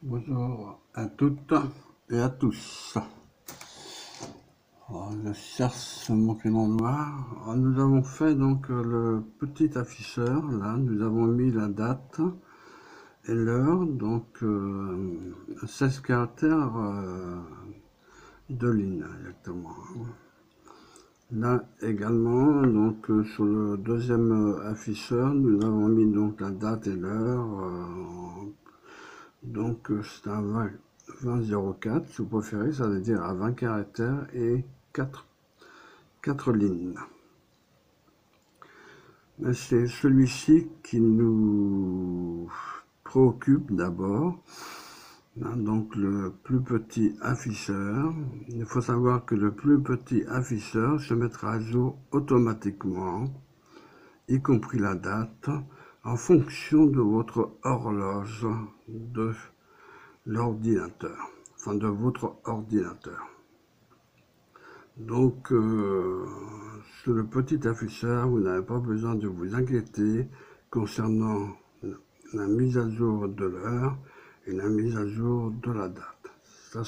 Bonjour à toutes et à tous. Alors, je cherche mon crayon noir. Alors, nous avons fait donc le petit afficheur. Là, nous avons mis la date et l'heure. Donc 16 caractères, 2 lignes exactement. Là également, donc sur le deuxième afficheur, nous avons mis donc la date et l'heure. Donc c'est un 2004, si vous préférez, ça veut dire à 20 caractères et 4 lignes. Mais c'est celui-ci qui nous préoccupe d'abord. Donc le plus petit afficheur. Il faut savoir que le plus petit afficheur se mettra à jour automatiquement, y compris la date, en fonction de votre horloge de l'ordinateur, enfin de votre ordinateur. Donc, sur le petit afficheur, vous n'avez pas besoin de vous inquiéter concernant la mise à jour de l'heure et la mise à jour de la date. Ça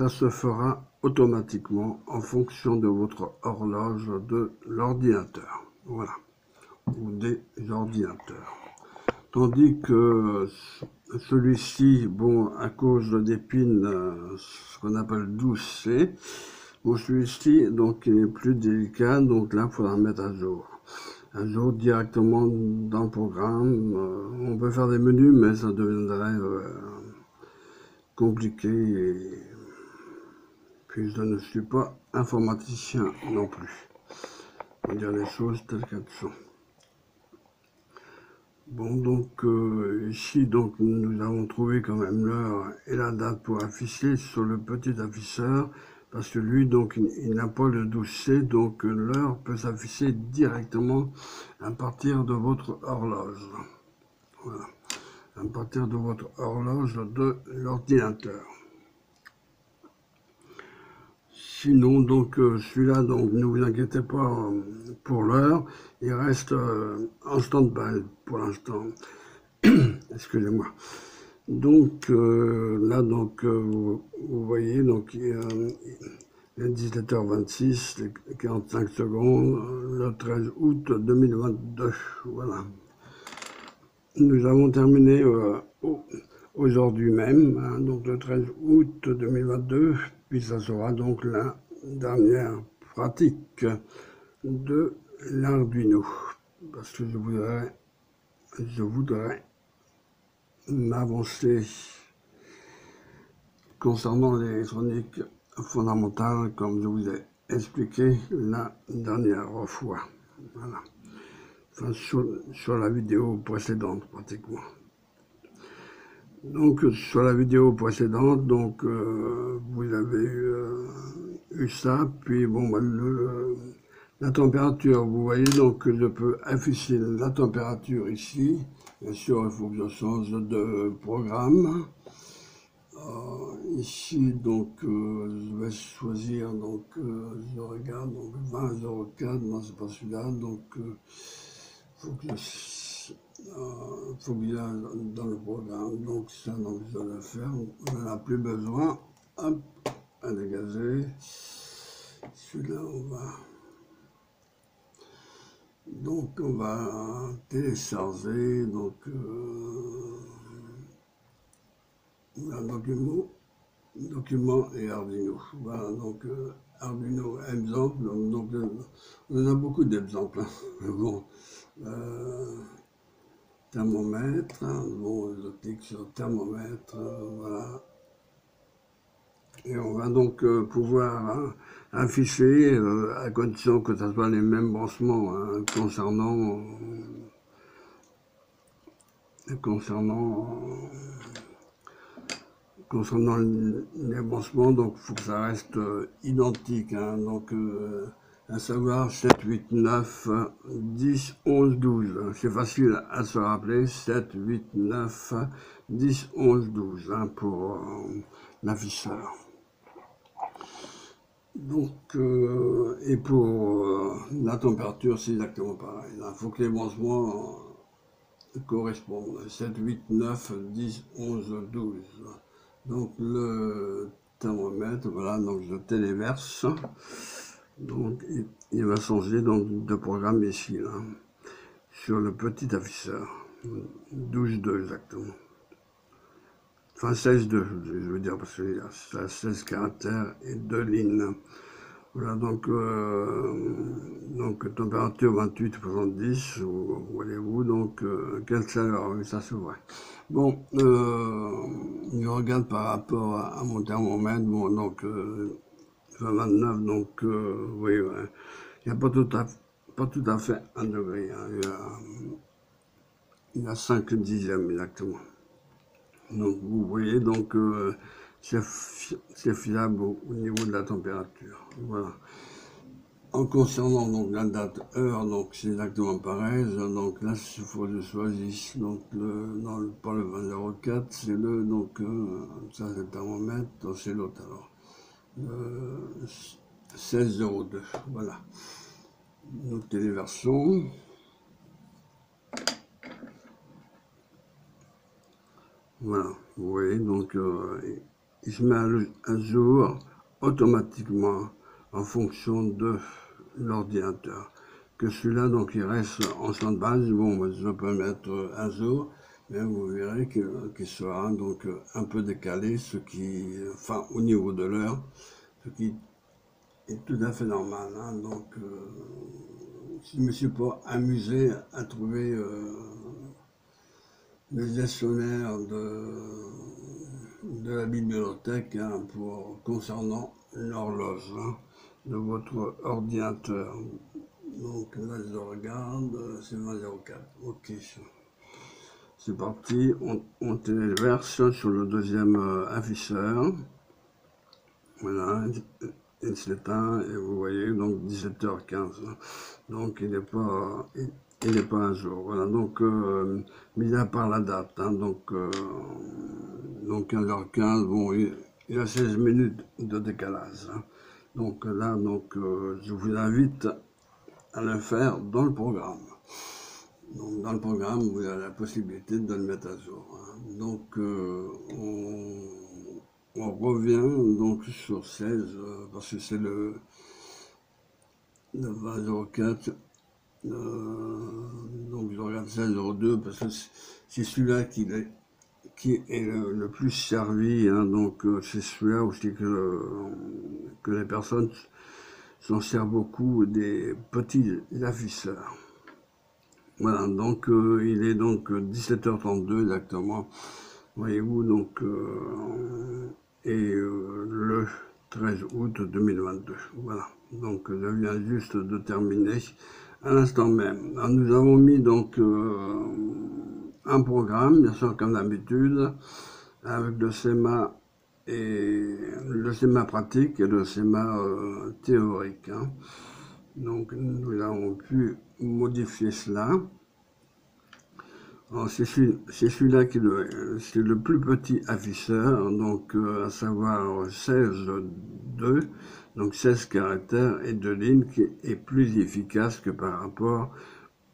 se fera automatiquement en fonction de votre horloge de l'ordinateur. Voilà, ou des ordinateurs. Tandis que celui-ci, bon, à cause des pins, ce qu'on appelle 12C, bon, celui-ci, donc, il est plus délicat, donc là, il faudra mettre à jour. À jour directement dans le programme. On peut faire des menus, mais ça deviendrait compliqué. Et puis, je ne suis pas informaticien non plus. On va dire les choses telles qu'elles sont. Bon, donc ici, donc, nous avons trouvé quand même l'heure et la date pour afficher sur le petit afficheur, parce que lui, donc, il n'a pas le 12C, donc l'heure peut s'afficher directement à partir de votre horloge. Voilà, à partir de votre horloge de l'ordinateur. Sinon, donc, celui-là, donc, ne vous inquiétez pas pour l'heure, il reste en stand-by pour l'instant. Excusez-moi. Donc là, donc vous voyez, donc il est 17h26, 45 secondes, le 13 août 2022. Voilà. Nous avons terminé aujourd'hui même, hein, donc le 13 août 2022, puis ça sera donc la dernière pratique de l'Arduino, parce que je voudrais m'avancer concernant l'électronique fondamentale, comme je vous ai expliqué la dernière fois. Voilà. Enfin, sur la vidéo précédente, pratiquement. Donc, sur la vidéo précédente, donc, vous avez eu ça, puis bon, bah, la température, vous voyez, donc, je peux afficher la température ici. Bien sûr, il faut que je change de programme. Ici, donc, je vais choisir, donc, je regarde, donc, 20,04, non, c'est pas celui-là, donc, faut que il aille dans le programme, donc, ça, donc, je dois le faire, on n'en a plus besoin, hop, à dégager, celui-là, on va télécharger, donc, un document et Arduino. Voilà, donc Arduino exemple, donc on a beaucoup d'exemples. Hein. Bon, thermomètre, hein, bon, je clique sur thermomètre, voilà. Et on va donc pouvoir afficher, à condition que ce soit les mêmes branchements hein, concernant les branchements, donc il faut que ça reste identique, hein, donc à savoir 7, 8, 9, 10, 11, 12. C'est facile à se rappeler, 7, 8, 9, 10, 11, 12 hein, pour l'afficheur. Donc, et pour la température, c'est exactement pareil. Il faut que les branchements correspondent. 7, 8, 9, 10, 11, 12. Donc le thermomètre, voilà, donc je téléverse. Donc il va changer donc de programme ici, là, sur le petit afficheur. 12,2 exactement. Enfin 16,2, je veux dire, parce qu'il y a 16 caractères et 2 lignes. Voilà, donc température 28,70, voyez-vous, donc quelle chaleur, oui, ça c'est vrai. Bon, je regarde par rapport à mon thermomètre, bon, donc 29, donc oui, ouais. Il n'y a pas tout à fait 1 degré, hein. Il y a 5 dixièmes exactement. Donc vous voyez, donc c'est fiable au niveau de la température. Voilà. En concernant donc la date heure, donc c'est exactement pareil. Donc là, il faut que je choisisse donc pas le 20,04, c'est le donc ça c'est le thermomètre, donc c'est l'autre alors. 16,02, voilà. Donc téléversion. Voilà, vous voyez, donc il se met à jour automatiquement en fonction de l'ordinateur. Que celui-là, donc il reste en stand-by, bon, je peux mettre un jour, mais vous verrez qu'il sera donc un peu décalé, enfin au niveau de l'heure, ce qui est tout à fait normal, hein. Donc je ne me suis pas amusé à trouver le gestionnaire de la bibliothèque, hein, concernant l'horloge, hein, de votre ordinateur. Donc là je regarde, c'est 20,04. Ok, c'est parti, on téléverse sur le deuxième afficheur. Voilà, il s'éteint et vous voyez donc 17h15. Donc il n'est pas un jour. Voilà, donc mis à part la date, hein, donc 15h15, bon, il y a 16 minutes de décalage, hein. Donc là, donc je vous invite à le faire dans le programme. Donc dans le programme, vous avez la possibilité de le mettre à jour, hein. Donc on revient donc sur 16, parce que c'est le 20,04. Donc je regarde 16,02 parce que c'est celui-là qui est le plus servi, hein. Donc c'est celui-là aussi que les personnes s'en servent beaucoup, des petits afficheurs. Voilà, donc il est donc 17h32 exactement, voyez-vous, donc le 13 août 2022, voilà. Donc je viens juste de terminer à l'instant même. Alors, nous avons mis donc un programme, bien sûr comme d'habitude, avec le schéma pratique et le schéma théorique, hein. Donc nous avons pu modifier cela. C'est celui-là c'est le plus petit afficheur, donc à savoir 16,2, donc 16 caractères et 2 lignes, qui est plus efficace que par rapport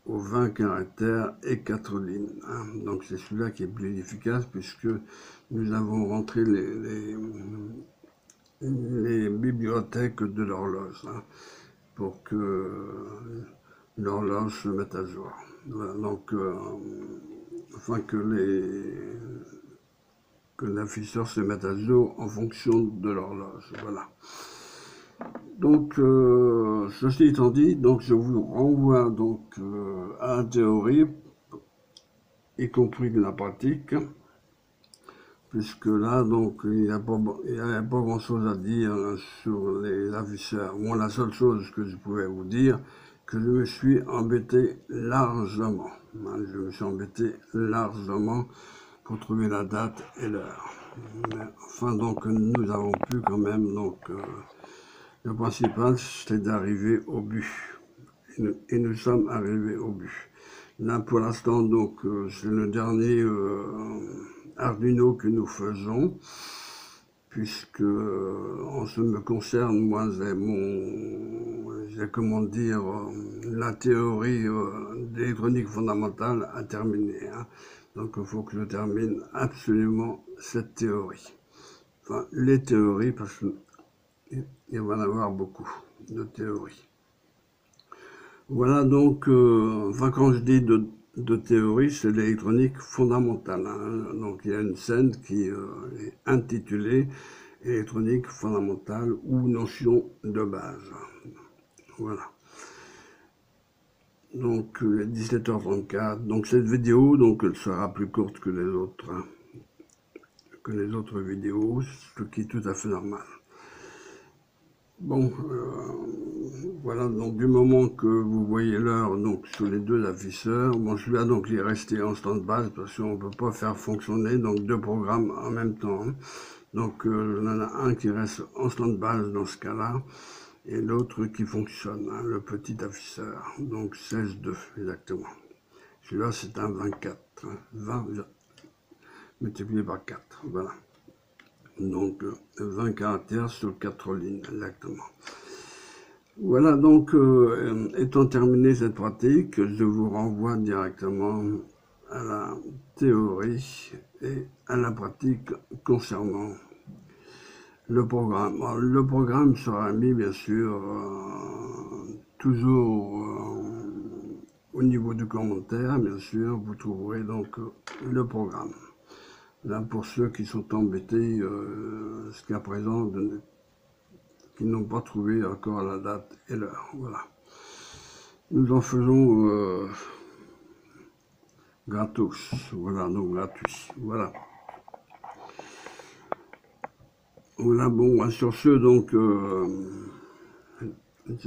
aux 20 caractères et 4 lignes, hein. Donc c'est celui-là qui est plus efficace puisque nous avons rentré les bibliothèques de l'horloge, hein, pour que l'horloge se mette à jour. Voilà, donc afin que l'afficheur se mette à jour en fonction de l'horloge. Voilà. Donc ceci étant dit, donc je vous renvoie donc à la théorie, y compris de la pratique, puisque là donc il n'y a pas grand chose à dire sur les afficheurs. Moi, la seule chose que je pouvais vous dire, que je me suis embêté largement, hein, pour trouver la date et l'heure. Mais enfin, donc nous avons pu quand même, donc le principal c'est d'arriver au but, et nous sommes arrivés au but. Là pour l'instant, donc c'est le dernier Arduino que nous faisons. puisque en ce qui me concerne, moi j'ai comment dire, la théorie d'électronique fondamentale à terminer, hein. Donc il faut que je termine absolument cette théorie. Enfin, les théories, parce qu'il va y en avoir beaucoup de théories. Voilà donc, enfin quand je dis de théorie, c'est l'électronique fondamentale, hein. Donc il y a une scène qui est intitulée électronique fondamentale ou notion de base. Voilà. Donc 17h34. Donc cette vidéo, donc elle sera plus courte que les autres, hein, que les autres vidéos, ce qui est tout à fait normal. Bon, voilà, donc du moment que vous voyez l'heure donc sur les deux afficheurs, bon, celui-là donc il est resté en stand-by parce qu'on ne peut pas faire fonctionner donc deux programmes en même temps, hein. Donc il y en a un qui reste en stand-by dans ce cas-là et l'autre qui fonctionne, hein, le petit afficheur, donc 16.2 exactement. Celui-là c'est un 24, hein, 20 multiplié par 4, voilà. Donc 20 caractères sur 4 lignes, exactement. Voilà, donc étant terminé cette pratique, je vous renvoie directement à la théorie et à la pratique concernant le programme. Alors, le programme sera mis bien sûr toujours au niveau du commentaire, bien sûr, vous trouverez donc le programme. Là, pour ceux qui sont embêtés jusqu'à présent, qui n'ont pas trouvé encore la date et l'heure. Voilà. Nous en faisons gratos. Voilà, donc gratuit. Voilà. Voilà, bon, sur ce, donc, je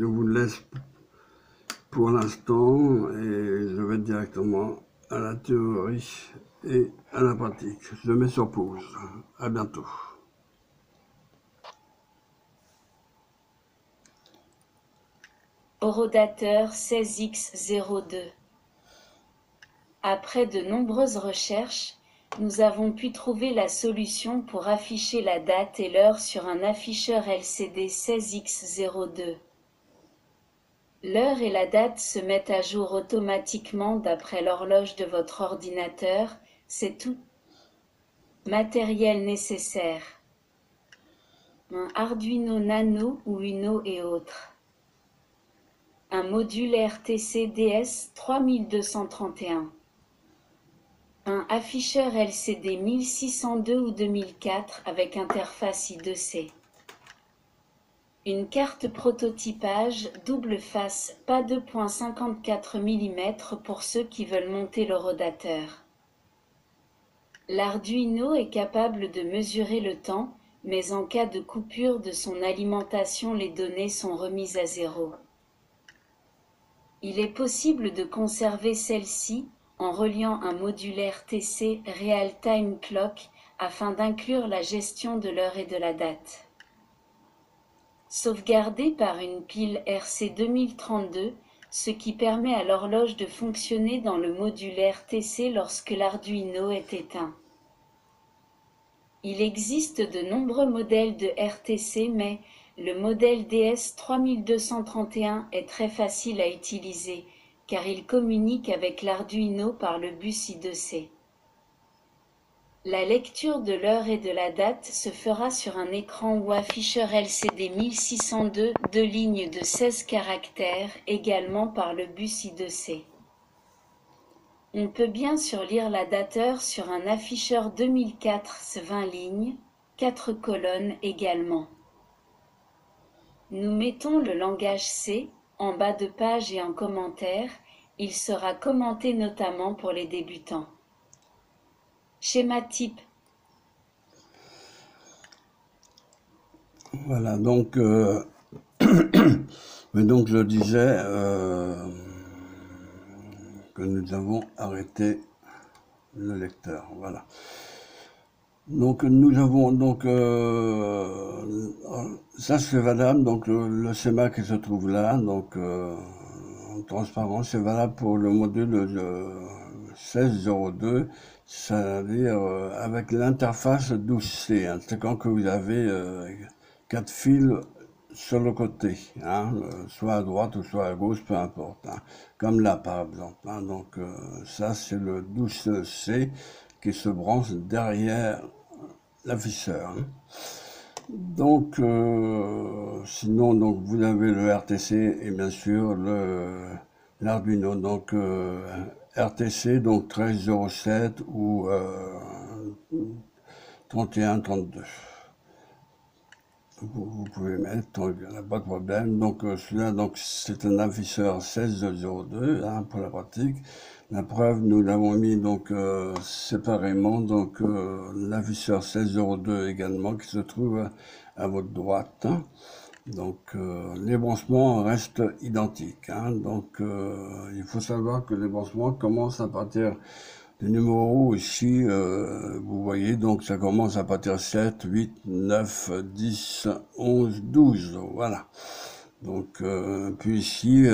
vous laisse pour l'instant et je vais directement à la théorie et à la pratique. Je mets sur pause. À bientôt. Horodateur 16X02. Après de nombreuses recherches, nous avons pu trouver la solution pour afficher la date et l'heure sur un afficheur LCD 16X02. L'heure et la date se mettent à jour automatiquement d'après l'horloge de votre ordinateur, c'est tout. Matériel nécessaire. Un Arduino Nano ou Uno et autres. Un module RTC DS3231. Un afficheur LCD 1602 ou 2004 avec interface I2C. Une carte prototypage double face, pas 2.54 mm pour ceux qui veulent monter le rodateur. L'Arduino est capable de mesurer le temps, mais en cas de coupure de son alimentation, les données sont remises à zéro. Il est possible de conserver celle-ci en reliant un module RTC Real Time Clock afin d'inclure la gestion de l'heure et de la date. Sauvegardé par une pile RC2032, ce qui permet à l'horloge de fonctionner dans le module RTC lorsque l'Arduino est éteint. Il existe de nombreux modèles de RTC, mais le modèle DS3231 est très facile à utiliser, car il communique avec l'Arduino par le bus I2C. La lecture de l'heure et de la date se fera sur un écran ou afficheur LCD 1602, 2 lignes de 16 caractères, également par le bus I2C. On peut bien sûr lire la date-heure sur un afficheur 2004, 20 lignes, 4 colonnes également. Nous mettons le langage C en bas de page et en commentaire, il sera commenté notamment pour les débutants. Schéma type. Voilà, donc, mais donc je disais que nous avons arrêté le lecteur, voilà. Donc nous avons donc ça c'est valable, donc le schéma qui se trouve là, donc en transparent, c'est valable pour le module 1602, c'est-à-dire avec l'interface 12C, hein, c'est quand que vous avez 4 fils sur le côté, hein, soit à droite ou soit à gauche, peu importe, hein, comme là par exemple. Hein, donc ça c'est le 12C qui se branche derrière l'afficheur. Hein. Donc sinon donc vous avez le RTC et bien sûr l'Arduino. Donc RTC donc 1307 ou 3132. Vous pouvez mettre, donc il n'y a pas de problème. Donc celui-là, donc c'est un afficheur 1602 hein, pour la pratique. La preuve, nous l'avons mis donc séparément, donc l'afficheur 1602 également qui se trouve à votre droite. Hein. Donc les branchements restent identiques. Hein. Donc il faut savoir que les branchements commencent à partir le numéro ici, vous voyez, donc ça commence à partir 7, 8, 9, 10, 11, 12, voilà. Donc, puis ici,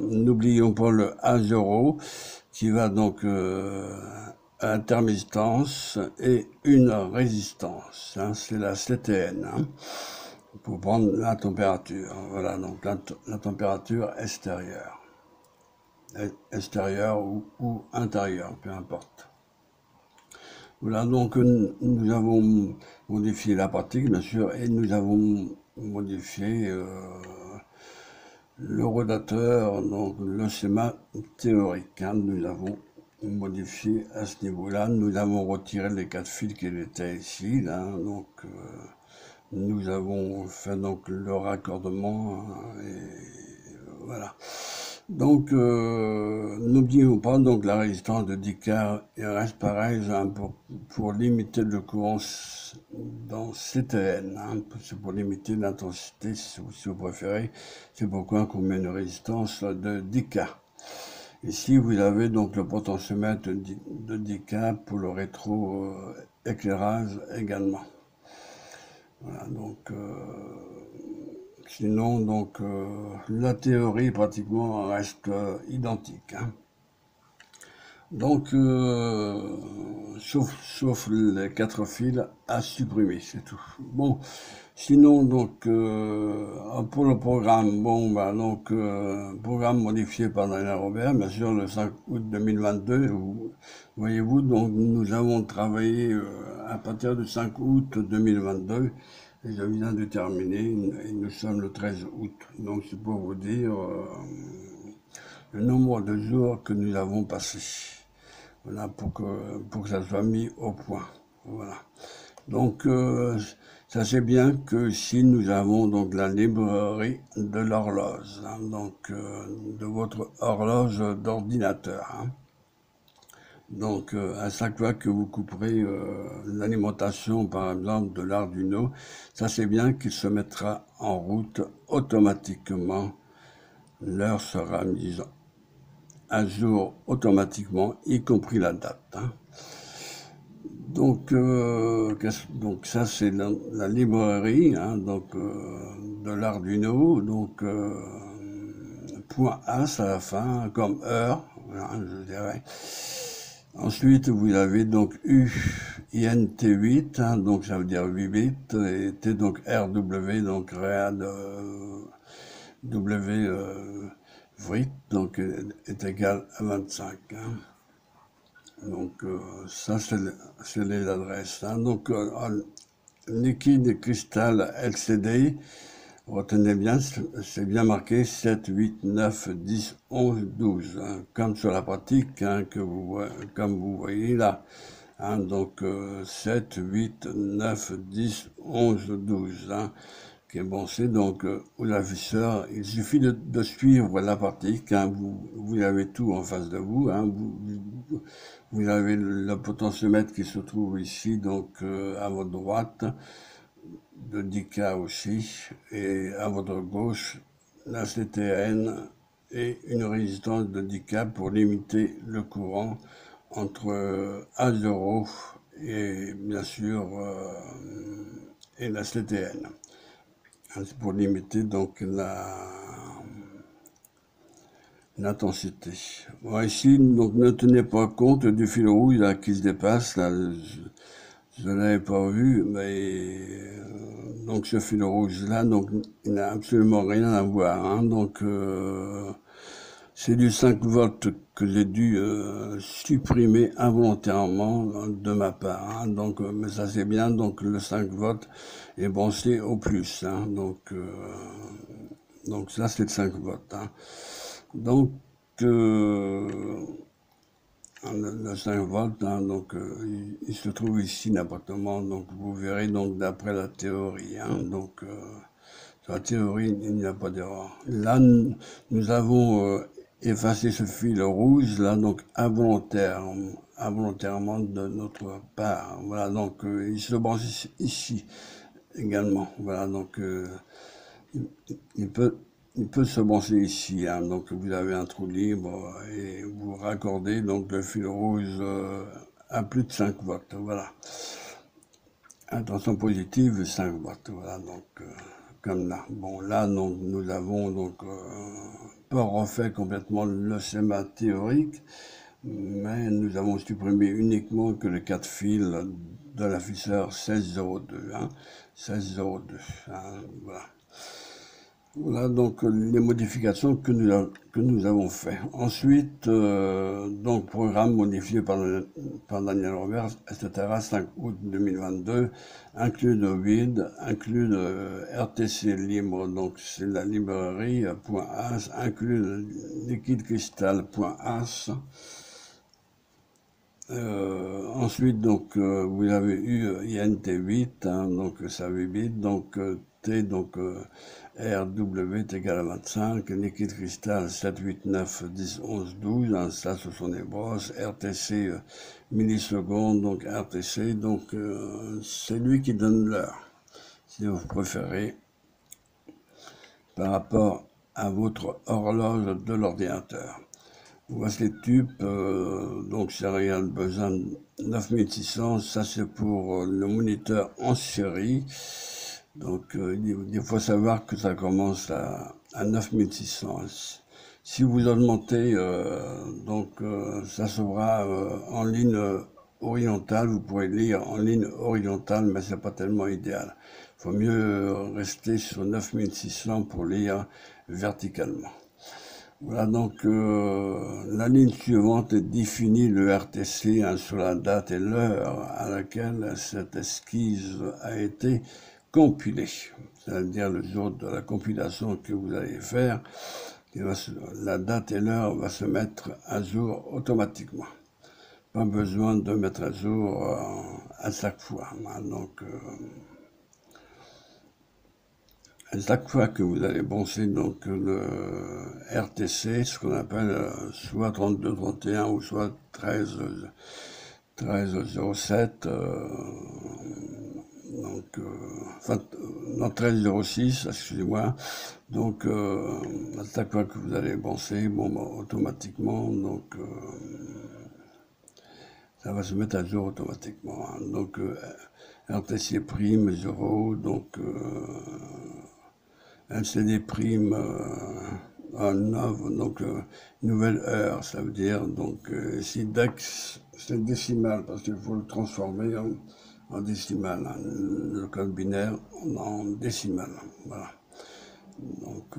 n'oublions pas le A0 qui va donc à intermittence et une résistance, hein, c'est la CTN, hein, pour prendre la température, voilà, donc la température extérieure. Extérieur ou intérieur, peu importe. Voilà, donc nous avons modifié la pratique, bien sûr, et nous avons modifié le rotateur, donc le schéma théorique. Hein, nous avons modifié à ce niveau-là. Nous avons retiré les 4 fils qui étaient ici, là, donc nous avons fait donc le raccordement, hein, et voilà. Donc, n'oublions pas donc la résistance de 10 K reste pareil hein, pour limiter le courant dans CTN. Hein, c'est pour limiter l'intensité si vous préférez. C'est pourquoi on met une résistance de 10 K. Ici, vous avez donc le potentiomètre de 10 K pour le rétro-éclairage également. Voilà, donc... sinon, donc, la théorie pratiquement reste identique. Hein. Donc, sauf les 4 fils à supprimer, c'est tout. Bon, sinon, donc, pour le programme, bon, bah, donc, programme modifié par Daniel Robert, bien sûr, le 5 août 2022, voyez-vous, donc, nous avons travaillé à partir du 5 août 2022, et je viens de terminer, et nous sommes le 13 août. Donc c'est pour vous dire le nombre de jours que nous avons passés. Voilà, pour que ça soit mis au point. Voilà. Donc sachez bien que ici nous avons donc la librairie de l'horloge, hein, donc de votre horloge d'ordinateur. Hein. Donc, à chaque fois que vous couperez l'alimentation, par exemple, de l'Arduino, sachez bien qu'il se mettra en route automatiquement. L'heure sera mise à jour automatiquement, y compris la date. Hein. Donc, ça, c'est la librairie hein, donc, de l'Arduino. Donc, point .as à la fin, comme heure, voilà, je dirais. Ensuite, vous avez donc UINT8, hein, donc ça veut dire 8 bits, et T donc RW, donc READ W VRIT, donc est égal à 25. Hein. Donc ça, c'est les adresses. Hein. Donc liquide cristal LCD, retenez bien, c'est bien marqué 7, 8, 9, 10, 11, 12, hein, comme sur la pratique, hein, comme vous voyez là. Hein, donc 7, 8, 9, 10, 11, 12. Hein, qui est boncé, donc l'afficheur, il suffit de suivre la pratique. Hein, vous avez tout en face de vous. Hein, vous avez le potentiomètre qui se trouve ici, donc à votre droite. De 10K aussi, et à votre gauche, la CTN et une résistance de 10K pour limiter le courant entre A0 et bien sûr et la CTN. l'intensité. Bon, ici, donc, ne tenez pas compte du fil rouge là, qui se dépasse. Là, je ne l'avais pas vu, mais donc ce fil rouge là, donc il n'a absolument rien à voir. Hein, donc c'est du 5 volts que j'ai dû supprimer involontairement de ma part. Hein, donc, mais ça c'est bien. Donc le 5 volts est branché au plus. Hein, donc ça c'est le 5 volts. Hein. Donc le 5 volts, hein, donc il se trouve ici n'importement, donc vous verrez donc d'après la théorie, hein, donc sur la théorie il n'y a pas d'erreur. Là nous avons effacé ce fil rouge là donc involontairement de notre part. Voilà donc il se branche ici également. Voilà donc il peut se brancher ici, hein, donc vous avez un trou libre et vous raccordez donc le fil rouge à plus de 5 watts, voilà. Intention positive 5 watts, voilà, donc comme là. Bon là donc nous avons donc pas refait complètement le schéma théorique, mais nous avons supprimé uniquement que le 4 fils de l'afficheur 1602, hein, 1602, hein, voilà. Voilà donc les modifications que nous avons fait. Ensuite, donc programme modifié par Daniel Robert, etc. 5 août 2022, inclus de vide, inclus de RTC libre, donc c'est la librairie .as, inclus de liquide cristal.as. Ensuite, donc, vous avez eu INT8, hein, donc ça veut vite, donc T, donc RW est égal à 25, liquide cristal 7, 8, 9, 10, 11, 12, hein, ça ce sont des brosses, RTC millisecondes, donc RTC, donc c'est lui qui donne l'heure, si vous préférez, par rapport à votre horloge de l'ordinateur. Voici les tubes, donc Serial Besan 9600, ça c'est pour le moniteur en série. Donc il faut savoir que ça commence à 9600. Si vous augmentez, ça sera en ligne horizontale, vous pourrez lire en ligne horizontale, mais c'est pas tellement idéal. Il faut mieux rester sur 9600 pour lire verticalement. Voilà donc la ligne suivante définit le RTC hein, sur la date et l'heure à laquelle cette esquisse a été compilée. C'est-à-dire le jour de la compilation que vous allez faire, la date et l'heure va se mettre à jour automatiquement. Pas besoin de mettre à jour à chaque fois. Hein, donc à chaque fois que vous allez brancher donc le RTC, ce qu'on appelle soit 3231 ou soit 1307, non 1306, excusez-moi. Donc à chaque fois que vous allez brancher, bon, automatiquement, donc ça va se mettre à jour automatiquement. Hein. Donc RTC prime 0, donc LCD prime 9, donc nouvelle heure, ça veut dire, donc ici DEX, c'est décimal, parce qu'il faut le transformer en décimal, hein, le code binaire en décimal, voilà. Donc,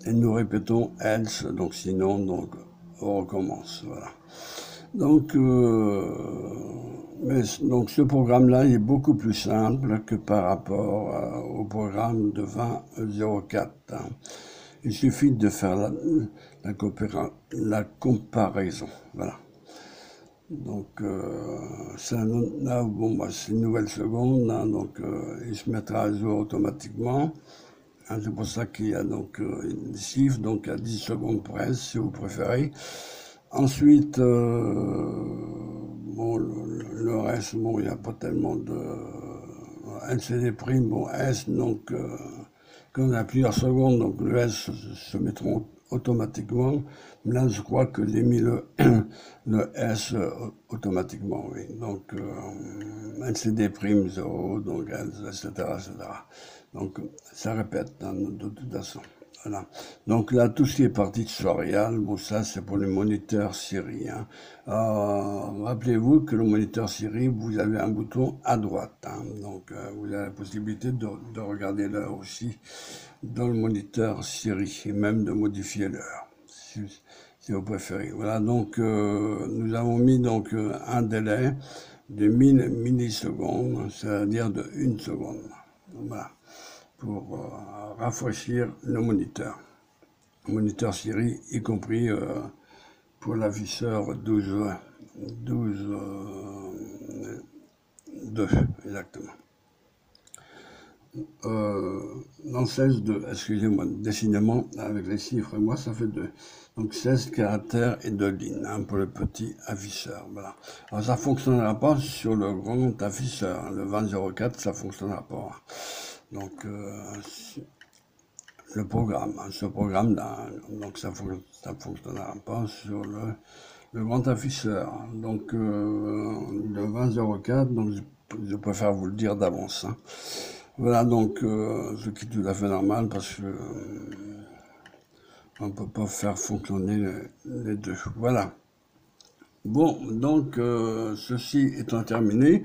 et nous répétons else, donc sinon, donc on recommence, voilà. Donc, donc ce programme-là est beaucoup plus simple que par rapport au programme de 2004. Hein. Il suffit de faire la comparaison. Voilà. Donc, ça, là, bon, bah, c'est une nouvelle seconde, hein, donc il se mettra à jour automatiquement. Hein, c'est pour ça qu'il y a donc une chiffre, donc à 10 secondes près, si vous préférez. Ensuite, bon, le reste, bon, il n'y a pas tellement de LCD prime, bon, S, donc, quand on a plusieurs secondes, donc le S se mettront automatiquement. Là, je crois que j'ai mis le S automatiquement, oui. Donc, LCD prime 0, donc, etc., etc. Donc, ça répète, hein, de toute façon. Voilà. Donc là, tout ce qui est partie tutoriel, bon, ça c'est pour le moniteur Siri. Hein. Rappelez-vous que le moniteur Siri, vous avez un bouton à droite. Hein. Donc vous avez la possibilité de regarder l'heure aussi dans le moniteur Siri et même de modifier l'heure, si vous préférez. Voilà, donc nous avons mis donc un délai de 1000 millisecondes, c'est-à-dire de 1 seconde. Voilà, pour rafraîchir le moniteur Siri, y compris pour l'afficheur 12 2, exactement. Non, 16-2, excusez-moi, décidément, avec les chiffres, moi, ça fait 2. Donc 16 caractères et 2 lignes, hein, pour le petit afficheur, voilà. Alors ça ne fonctionnera pas sur le grand afficheur, hein, le 2004, ça ne fonctionnera pas. Donc, le programme, hein, ce programme-là, donc ça ne fonctionnera pas sur le grand afficheur. Donc, le 2004, donc je préfère vous le dire d'avance, hein. Voilà, donc, ce qui est tout à fait normal parce que on ne peut pas faire fonctionner les deux. Voilà. Bon, donc, ceci étant terminé,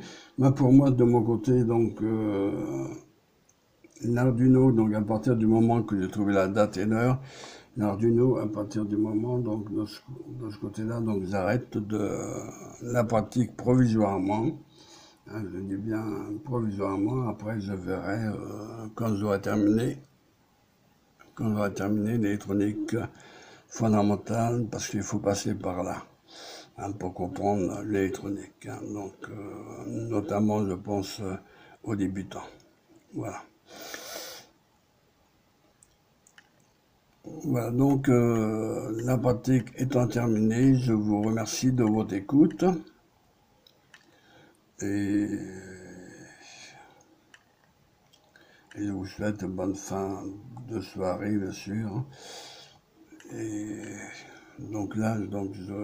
pour moi, de mon côté, donc, l'Arduino, donc à partir du moment que j'ai trouvé la date et l'heure, l'Arduino, à partir du moment, donc, de ce côté-là, donc, j'arrête de la pratique provisoirement. Je dis bien provisoirement, après je verrai quand j'aurai terminé l'électronique fondamentale, parce qu'il faut passer par là, hein, pour comprendre l'électronique. Hein. Donc, notamment, je pense aux débutants. Voilà. Voilà, donc la pratique étant terminée, je vous remercie de votre écoute. Et je vous souhaite une bonne fin de soirée, bien sûr. Et donc là, donc je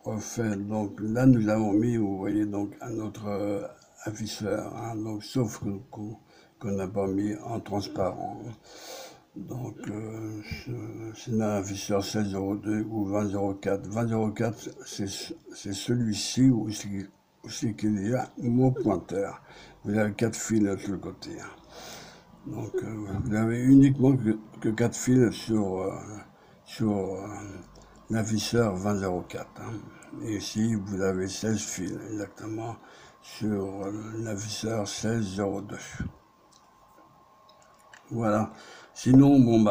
refais. Donc là, nous avons mis, vous voyez, donc un autre afficheur, hein, donc sauf qu'on n'a pas mis en transparent. Donc c'est un afficheur 1602 ou 2004. 2004, c'est celui-ci où c'est qu'il y a mon pointeur. Vous avez 4 fils sur le côté. Hein. Donc vous avez uniquement que 4 fils sur l'afficheur 2004. Hein. Et ici, vous avez 16 fils exactement sur l'afficheur 1602. Voilà. Sinon, bon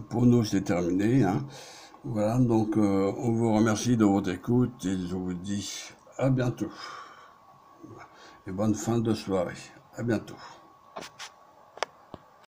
pour nous c'est terminé. Hein. Voilà, donc on vous remercie de votre écoute et je vous dis à bientôt. Et bonne fin de soirée. À bientôt.